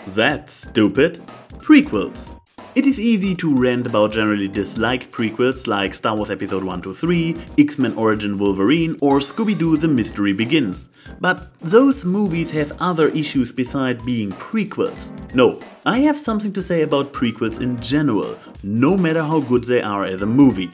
That's stupid. Prequels. It is easy to rant about generally disliked prequels like Star Wars Episode 1-3, X-Men Origin Wolverine or Scooby-Doo The Mystery Begins. But those movies have other issues besides being prequels. No, I have something to say about prequels in general, no matter how good they are as a movie.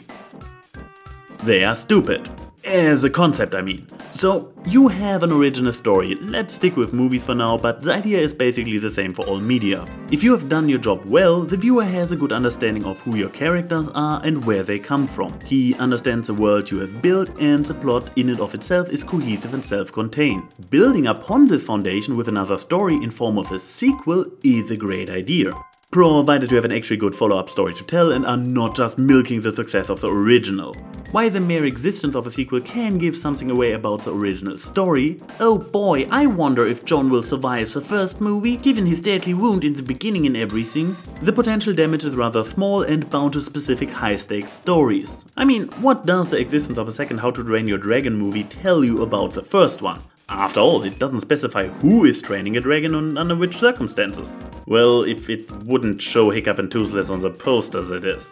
They are stupid. As a concept, I mean. So, you have an original story, let's stick with movies for now, but the idea is basically the same for all media. If you have done your job well, the viewer has a good understanding of who your characters are and where they come from. He understands the world you have built and the plot in and of itself is cohesive and self-contained. Building upon this foundation with another story in form of a sequel is a great idea. Provided you have an actually good follow-up story to tell and are not just milking the success of the original. While the mere existence of a sequel can give something away about the original story, oh boy, I wonder if John will survive the first movie, given his deadly wound in the beginning and everything. The potential damage is rather small and bound to specific high-stakes stories. I mean, what does the existence of a second How to Train Your Dragon movie tell you about the first one? After all, it doesn't specify who is training a dragon and under which circumstances. Well, if it wouldn't show Hiccup and Toothless on the posters, it is.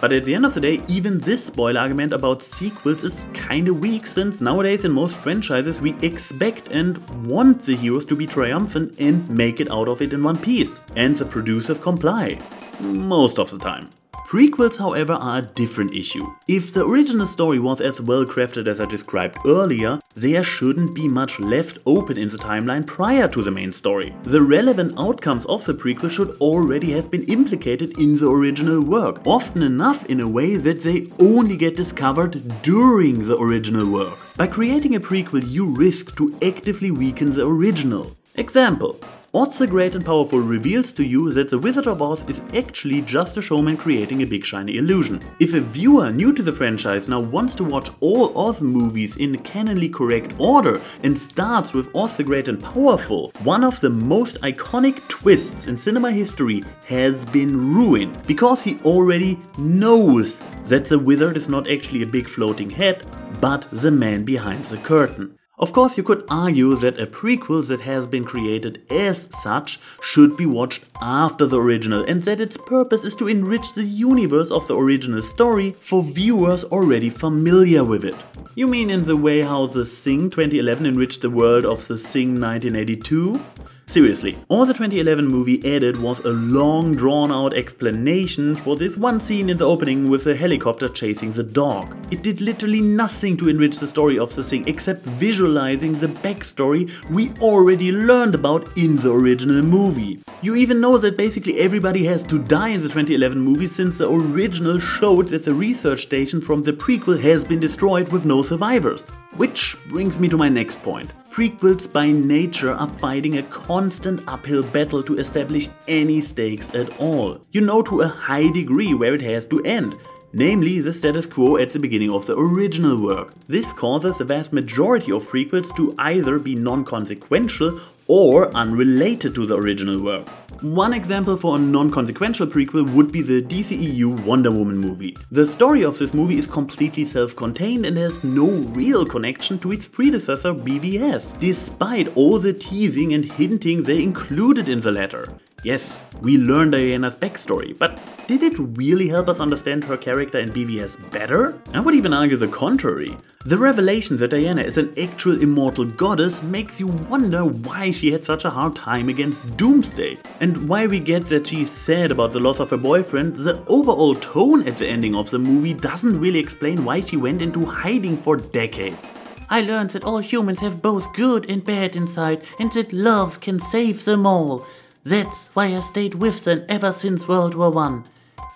But at the end of the day, even this spoiler argument about sequels is kinda weak, since nowadays in most franchises we expect and want the heroes to be triumphant and make it out of it in one piece. And the producers comply. Most of the time. Prequels, however, are a different issue. If the original story was as well crafted as I described earlier, there shouldn't be much left open in the timeline prior to the main story. The relevant outcomes of the prequel should already have been implicated in the original work, often enough in a way that they only get discovered during the original work. By creating a prequel, you risk to actively weaken the original. Example. Oz the Great and Powerful reveals to you that the Wizard of Oz is actually just a showman creating a big shiny illusion. If a viewer new to the franchise now wants to watch all Oz movies in canonly correct order and starts with Oz the Great and Powerful, one of the most iconic twists in cinema history has been ruined, because he already knows that the wizard is not actually a big floating head, but the man behind the curtain. Of course, you could argue that a prequel that has been created as such should be watched after the original, and that its purpose is to enrich the universe of the original story for viewers already familiar with it. You mean in the way how The Thing 2011 enriched the world of The Thing 1982? Seriously, all the 2011 movie added was a long drawn out explanation for this one scene in the opening with the helicopter chasing the dog. It did literally nothing to enrich the story of The Thing except visualizing the backstory we already learned about in the original movie. You even know that basically everybody has to die in the 2011 movie, since the original showed that the research station from the prequel has been destroyed with no survivors. Which brings me to my next point. Prequels by nature are fighting a constant uphill battle to establish any stakes at all. You know to a high degree where it has to end. Namely the status quo at the beginning of the original work. This causes the vast majority of prequels to either be non-consequential or unrelated to the original work. One example for a non-consequential prequel would be the DCEU Wonder Woman movie. The story of this movie is completely self-contained and has no real connection to its predecessor BVS, despite all the teasing and hinting they included in the latter. Yes, we learned Diana's backstory, but did it really help us understand her character in BVS better? I would even argue the contrary. The revelation that Diana is an actual immortal goddess makes you wonder why she had such a hard time against Doomsday. And while we get that she's sad about the loss of her boyfriend, the overall tone at the ending of the movie doesn't really explain why she went into hiding for decades. I learned that all humans have both good and bad inside, and that love can save them all. That's why I stayed with them ever since World War I.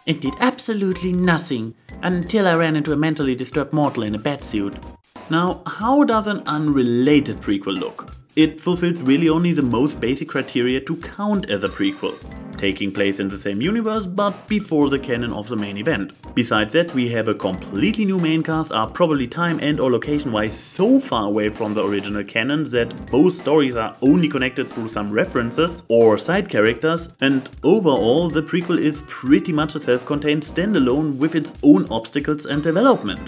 And did absolutely nothing, until I ran into a mentally disturbed mortal in a batsuit. Now, how does an unrelated prequel look? It fulfills really only the most basic criteria to count as a prequel. Taking place in the same universe, but before the canon of the main event. Besides that, we have a completely new main cast, are probably time and or location wise so far away from the original canon that both stories are only connected through some references or side characters, and overall the prequel is pretty much a self-contained standalone with its own obstacles and development.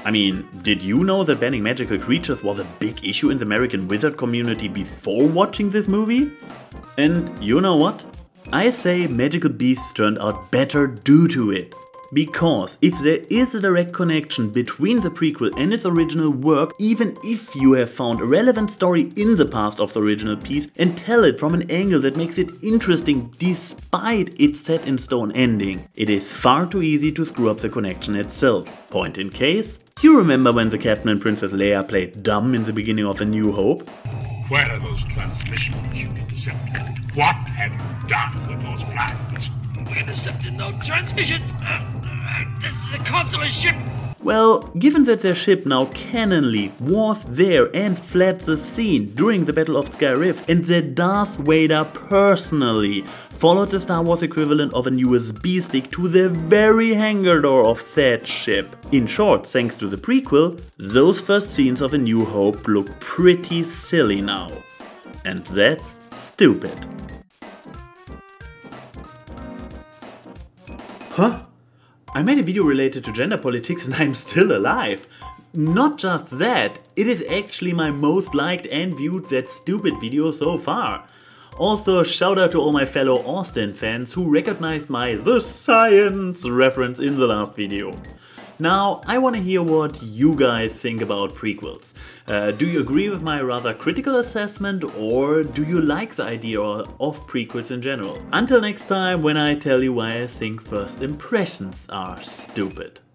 I mean, did you know that banning magical creatures was a big issue in the American wizard community before watching this movie? And you know what? I say magical beasts turned out better due to it. Because if there is a direct connection between the prequel and its original work, even if you have found a relevant story in the past of the original piece and tell it from an angle that makes it interesting despite its set in stone ending, it is far too easy to screw up the connection itself. Point in case, you remember when the Captain and Princess Leia played dumb in the beginning of A New Hope? Where are those transmissions you intercepted? What have you done with those plans? We intercepted no transmissions! This is a consular ship! Well, given that their ship now canonly was there and fled the scene during the Battle of Skyrift, and that Darth Vader personally followed the Star Wars equivalent of an USB stick to the very hangar door of that ship. In short, thanks to the prequel, those first scenes of A New Hope look pretty silly now. And that's stupid. Huh? I made a video related to gender politics and I'm still alive. Not just that, it is actually my most liked and viewed That Stupid video so far. Also, shout out to all my fellow Austin fans who recognized my The Science reference in the last video. Now, I want to hear what you guys think about prequels. Do you agree with my rather critical assessment, or do you like the idea of prequels in general? Until next time, when I tell you why I think first impressions are stupid.